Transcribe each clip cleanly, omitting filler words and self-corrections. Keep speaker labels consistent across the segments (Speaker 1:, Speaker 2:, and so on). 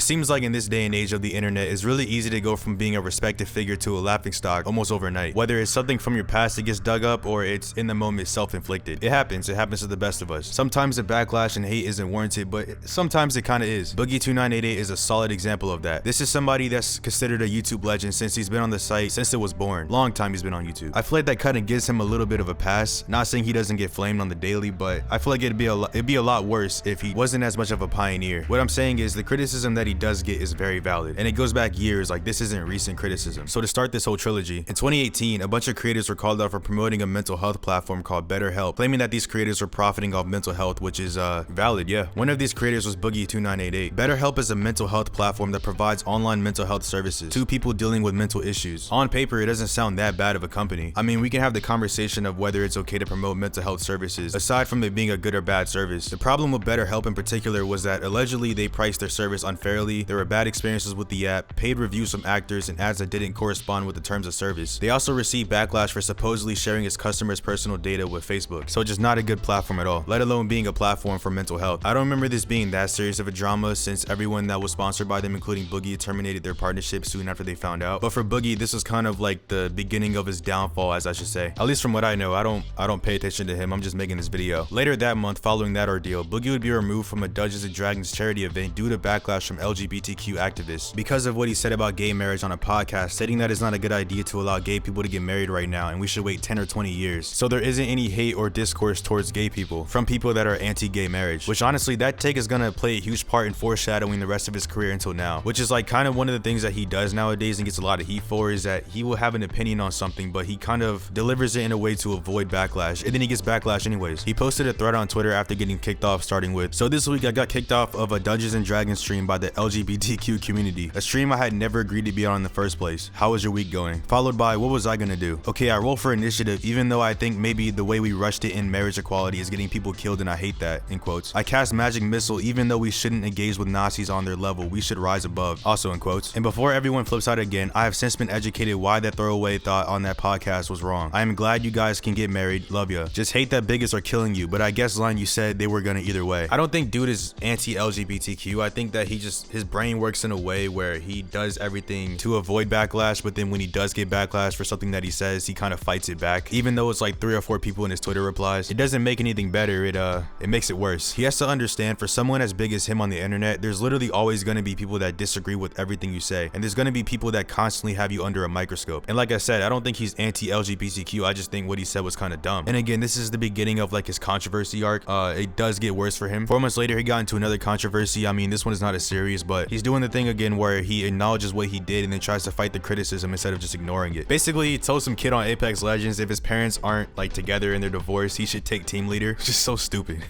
Speaker 1: It seems like in this day and age of the internet, it's really easy to go from being a respected figure to a laughingstock almost overnight. Whether it's something from your past that gets dug up or it's in the moment self-inflicted. It happens to the best of us. Sometimes the backlash and hate isn't warranted, but sometimes it kinda is. Boogie2988 is a solid example of that. This is somebody that's considered a YouTube legend since he's been on the site since it was born. Long time he's been on YouTube. I feel like that kinda gives him a little bit of a pass. Not saying he doesn't get flamed on the daily, but I feel like it'd be a lot worse if he wasn't as much of a pioneer. What I'm saying is the criticism that he does get is very valid, and it goes back years. Like, this isn't recent criticism. So to start this whole trilogy, in 2018, a bunch of creators were called out for promoting a mental health platform called BetterHelp, claiming that these creators were profiting off mental health, which is valid, yeah. One of these creators was Boogie2988. BetterHelp is a mental health platform that provides online mental health services to people dealing with mental issues. On paper, it doesn't sound that bad of a company. I mean, we can have the conversation of whether it's okay to promote mental health services, aside from it being a good or bad service. The problem with BetterHelp in particular was that allegedly they priced their service unfairly, there were bad experiences with the app, paid reviews from actors, and ads that didn't correspond with the terms of service. They also received backlash for supposedly sharing its customers' personal data with Facebook, so just not a good platform at all, let alone being a platform for mental health. I don't remember this being that serious of a drama since everyone that was sponsored by them, including Boogie, terminated their partnership soon after they found out. But for Boogie, this was kind of like the beginning of his downfall, as I should say. At least from what I know, I don't pay attention to him, I'm just making this video. Later that month, following that ordeal, Boogie would be removed from a Dungeons & Dragons charity event due to backlash from LGBTQ activists because of what he said about gay marriage on a podcast, stating that it's not a good idea to allow gay people to get married right now and we should wait 10 or 20 years. So there isn't any hate or discourse towards gay people from people that are anti-gay marriage, which honestly, that take is gonna play a huge part in foreshadowing the rest of his career until now, which is like kind of one of the things that he does nowadays and gets a lot of heat for, is that he will have an opinion on something, but he kind of delivers it in a way to avoid backlash, and then he gets backlash anyways. He posted a thread on Twitter after getting kicked off, starting with, "So this week I got kicked off of a Dungeons & Dragons stream by the LGBTQ community, a stream I had never agreed to be on in the first place. How was your week going?" Followed by, "What was I gonna do? Okay, I roll for initiative even though I think maybe the way we rushed it in marriage equality is getting people killed and I hate that," in quotes. "I cast magic missile even though we shouldn't engage with Nazis on their level, we should rise above," also in quotes. And before everyone flips out again, I have since been educated why that throwaway thought on that podcast was wrong. I am glad you guys can get married, love ya. Just hate that bigots are killing you, but I guess line you said they were gonna either way. I don't think dude is anti-LGBTQ, I think that his brain works in a way where he does everything to avoid backlash, but then when he does get backlash for something that he says, he kind of fights it back. Even though it's like 3 or 4 people in his Twitter replies, it doesn't make anything better, it makes it worse. He has to understand, for someone as big as him on the internet, there's literally always gonna be people that disagree with everything you say, and there's gonna be people that constantly have you under a microscope. And like I said, I don't think he's anti-LGBTQ, I just think what he said was kind of dumb. And again, this is the beginning of like his controversy arc. It does get worse for him. 4 months later, he got into another controversy. I mean, this one is not as serious, but he's doing the thing again where he acknowledges what he did and then tries to fight the criticism instead of just ignoring it. Basically, he told some kid on Apex Legends if his parents aren't like together and they're divorced, he should take team leader. It's just so stupid.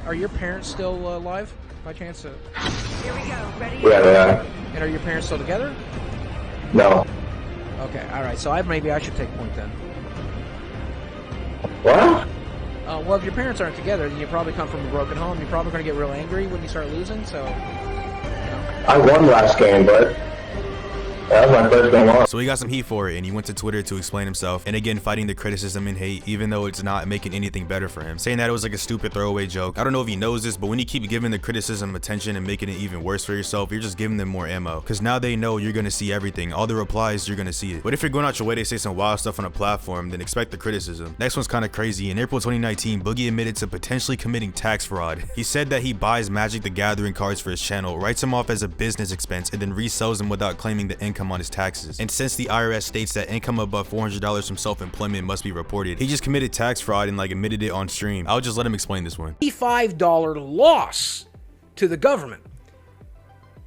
Speaker 2: Are your parents still alive by chance?
Speaker 3: Here we go. Ready?
Speaker 4: Yeah.
Speaker 2: And are your parents still together?
Speaker 4: No.
Speaker 2: Okay, alright, so maybe I should take point then.
Speaker 4: What?
Speaker 2: Well, if your parents aren't together, then you probably come from a broken home. You're probably going to get real angry when you start losing, so, you know.
Speaker 4: I won last game, but that was my first game on.
Speaker 1: So he got some heat for it, and he went to Twitter to explain himself, and again fighting the criticism and hate, even though it's not making anything better for him, saying that it was like a stupid throwaway joke. I don't know if he knows this, but when you keep giving the criticism attention and making it even worse for yourself, you're just giving them more ammo, because now they know you're gonna see everything. All the replies, you're gonna see it. But if you're going out your way to say some wild stuff on a platform, then expect the criticism. Next one's kind of crazy. In April 2019, Boogie admitted to potentially committing tax fraud. He said that he buys Magic the Gathering cards for his channel, writes them off as a business expense, and then resells them without claiming the income on his taxes. And since the IRS states that income above $400 from self-employment must be reported, he just committed tax fraud and like admitted it on stream. I'll just let him explain this one.
Speaker 2: $55 loss to the government,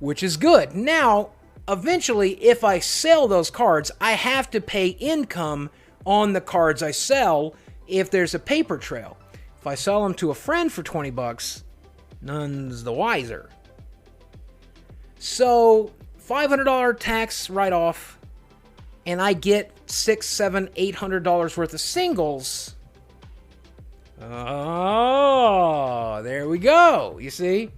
Speaker 2: which is good. Now, eventually, if I sell those cards, I have to pay income on the cards I sell if there's a paper trail. If I sell them to a friend for 20 bucks, none's the wiser. So, $500 tax write-off, and I get $600, $700, $800 worth of singles. Oh, there we go. You see?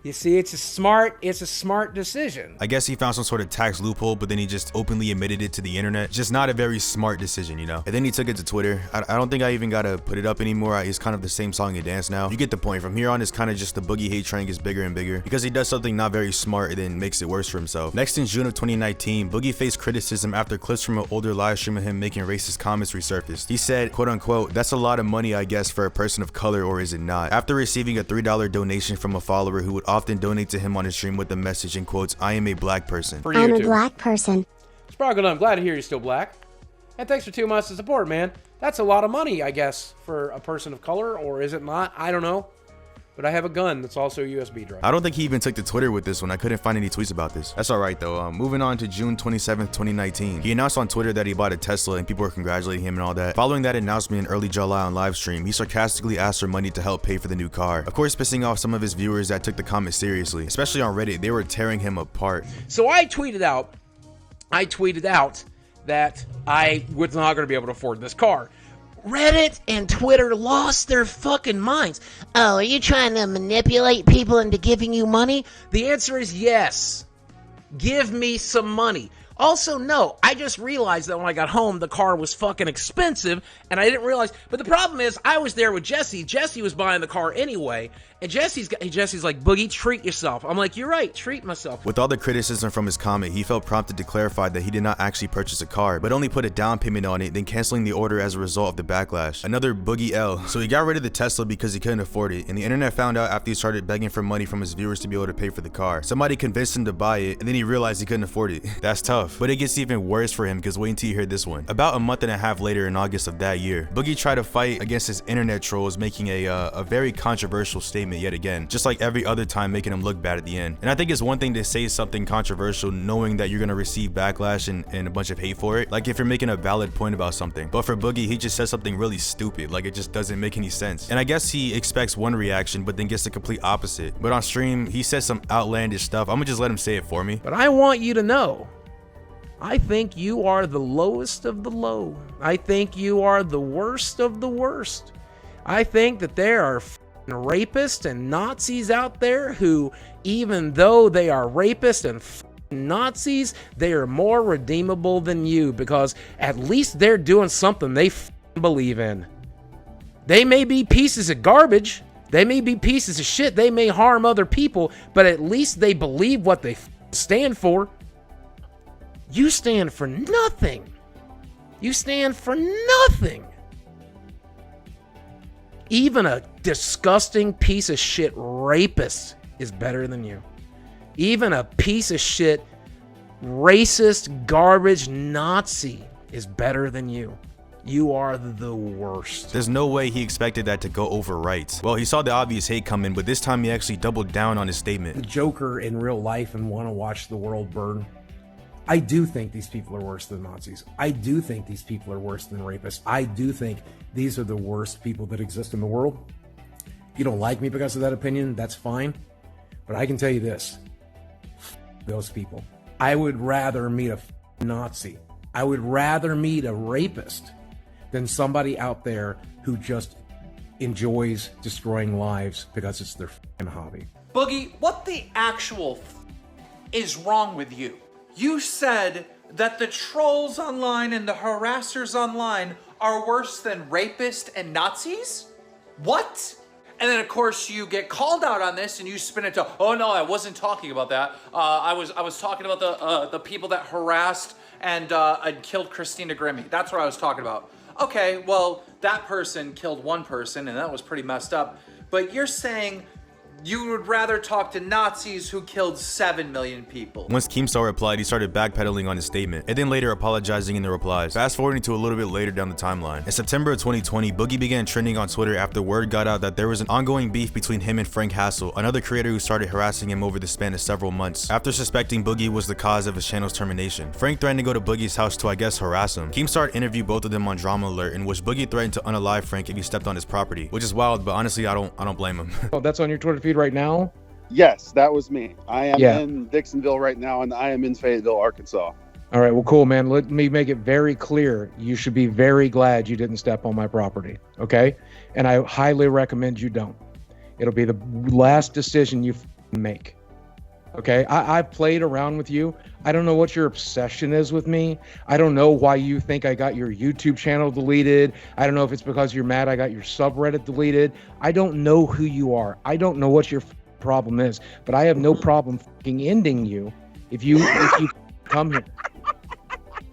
Speaker 2: You see, it's a smart decision.
Speaker 1: I guess he found some sort of tax loophole, but then he just openly admitted it to the internet. Just not a very smart decision, you know? And then he took it to Twitter. I don't think I even gotta put it up anymore. It's kind of the same song and dance now. You get the point. From here on, it's kind of just the Boogie hate train gets bigger and bigger because he does something not very smart and then makes it worse for himself. Next, in June of 2019, Boogie faced criticism after clips from an older live stream of him making racist comments resurfaced. He said, quote unquote, "That's a lot of money, I guess, for a person of color, or is it not?" After receiving a $3 donation from a follower who would often donate to him on his stream with the message in quotes, "I am a black person."
Speaker 5: For I'm a black person.
Speaker 2: Sparkle, I'm glad to hear you're still black. And thanks for 2 months of support, man. That's a lot of money, I guess, for a person of color, or is it not? I don't know. But I have a gun that's also a USB drive.
Speaker 1: I don't think he even took to Twitter with this one. I couldn't find any tweets about this. That's all right though. Moving on to June 27th, 2019. He announced on Twitter that he bought a Tesla and people were congratulating him and all that. Following that announcement in early July on live stream, he sarcastically asked for money to help pay for the new car. Of course, pissing off some of his viewers that took the comment seriously, especially on Reddit. They were tearing him apart.
Speaker 2: So I tweeted out that I was not going to be able to afford this car. Reddit and Twitter lost their fucking minds. Oh, are you trying to manipulate people into giving you money? The answer is yes. Give me some money. Also, no, I just realized that when I got home, the car was fucking expensive, and I didn't realize. But the problem is, I was there with Jesse. Jesse was buying the car anyway, and Jesse's like, "Boogie, treat yourself." I'm like, "You're right, treat myself."
Speaker 1: With all the criticism from his comment, he felt prompted to clarify that he did not actually purchase a car, but only put a down payment on it, then canceling the order as a result of the backlash. Another Boogie L. So he got rid of the Tesla because he couldn't afford it, and the internet found out after he started begging for money from his viewers to be able to pay for the car. Somebody convinced him to buy it, and then he realized he couldn't afford it. That's tough. But it gets even worse for him because wait until you hear this one. About a month and a half later in August of that year, Boogie tried to fight against his internet trolls, making a very controversial statement yet again, just like every other time, making him look bad at the end. And I think it's one thing to say something controversial knowing that you're gonna receive backlash and a bunch of hate for it, like if you're making a valid point about something. But for Boogie, he just says something really stupid, like it just doesn't make any sense. And I guess he expects one reaction but then gets the complete opposite. But on stream, he says some outlandish stuff. I'm gonna just let him say it for me.
Speaker 2: But I want you to know, I think you are the lowest of the low. I think you are the worst of the worst. I think that there are rapists and Nazis out there who, even though they are rapists and Nazis, they are more redeemable than you because at least they're doing something they believe in. They may be pieces of garbage. They may be pieces of shit. They may harm other people, but at least they believe what they stand for. You stand for nothing. You stand for nothing. Even a disgusting piece of shit rapist is better than you. Even a piece of shit racist garbage Nazi is better than you. You are the worst.
Speaker 1: There's no way he expected that to go over right. Well, he saw the obvious hate coming, but this time he actually doubled down on his statement.
Speaker 2: The Joker in real life and want to watch the world burn. I do think these people are worse than Nazis. I do think these people are worse than rapists. I do think these are the worst people that exist in the world. If you don't like me because of that opinion, that's fine. But I can tell you this. Those people. I would rather meet a Nazi. I would rather meet a rapist than somebody out there who just enjoys destroying lives because it's their hobby.
Speaker 6: Boogie, what the actual is wrong with you? You said that the trolls online and the harassers online are worse than rapists and Nazis? What? And then of course you get called out on this and you spin it to, oh no, I wasn't talking about that. I was talking about the people that harassed and killed Christina Grimmie. That's what I was talking about. Okay, well, that person killed one person and that was pretty messed up. But you're saying you would rather talk to Nazis who killed 7 million people.
Speaker 1: Once Keemstar replied, he started backpedaling on his statement, and then later apologizing in the replies. Fast forwarding to a little bit later down the timeline. In September of 2020, Boogie began trending on Twitter after word got out that there was an ongoing beef between him and Frank Hassel, another creator who started harassing him over the span of several months. After suspecting Boogie was the cause of his channel's termination, Frank threatened to go to Boogie's house to, I guess, harass him. Keemstar interviewed both of them on Drama Alert, in which Boogie threatened to unalive Frank if he stepped on his property, which is wild, but honestly, I don't blame him.
Speaker 2: Oh, that's on your Twitter feed right now?
Speaker 7: Yes, that was me. I am in Dixonville right now, and I am in Fayetteville, Arkansas.
Speaker 2: All right, well, cool, man. Let me make it very clear. You should be very glad you didn't step on my property, okay? And I highly recommend you don't. It'll be the last decision you
Speaker 5: make. Okay, I've played around with you. I don't know what your obsession is with me. I don't know why you think I got your YouTube channel deleted. I don't know if it's because you're mad I got your subreddit deleted. I don't know who you are. I don't know what your problem is, but I have no problem fucking ending you if you come here.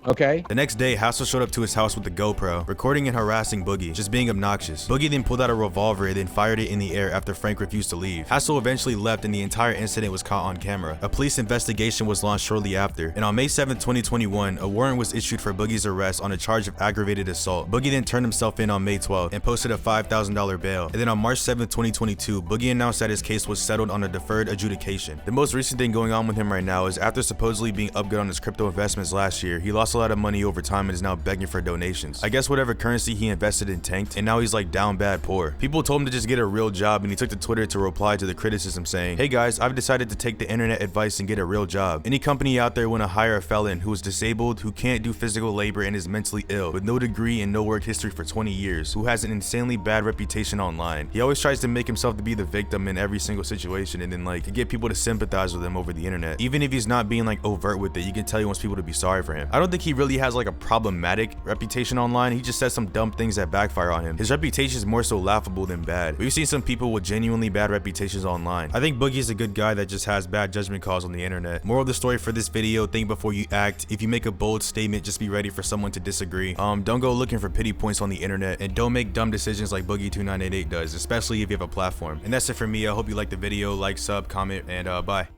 Speaker 5: Okay.
Speaker 1: The next day, Hassel showed up to his house with the GoPro, recording and harassing Boogie, just being obnoxious. Boogie then pulled out a revolver and then fired it in the air after Frank refused to leave. Hassel eventually left and the entire incident was caught on camera. A police investigation was launched shortly after, and on May 7, 2021, a warrant was issued for Boogie's arrest on a charge of aggravated assault. Boogie then turned himself in on May 12 and posted a $5,000 bail. And then on March 7, 2022, Boogie announced that his case was settled on a deferred adjudication. The most recent thing going on with him right now is after supposedly being up good on his crypto investments last year, he lost a lot of money over time and is now begging for donations. I guess whatever currency he invested in tanked, and now he's like down bad poor. People told him to just get a real job, and he took to Twitter to reply to the criticism saying, "Hey guys, I've decided to take the internet advice and get a real job. Any company out there want to hire a felon who is disabled, who can't do physical labor and is mentally ill, with no degree and no work history for 20 years, who has an insanely bad reputation online." He always tries to make himself to be the victim in every single situation, and then like to get people to sympathize with him over the internet. Even if he's not being like overt with it, you can tell he wants people to be sorry for him. I don't think he really has like a problematic reputation online. He just says some dumb things that backfire on him. His reputation is more so laughable than bad. We've seen some people with genuinely bad reputations online. I think Boogie is a good guy that just has bad judgment calls on the internet. Moral of the story for this video: think before you act. If you make a bold statement, just be ready for someone to disagree. Don't go looking for pity points on the internet, and don't make dumb decisions like Boogie2988 does, especially if you have a platform. And that's it for me. I hope you liked the video. Like, sub, comment, and bye.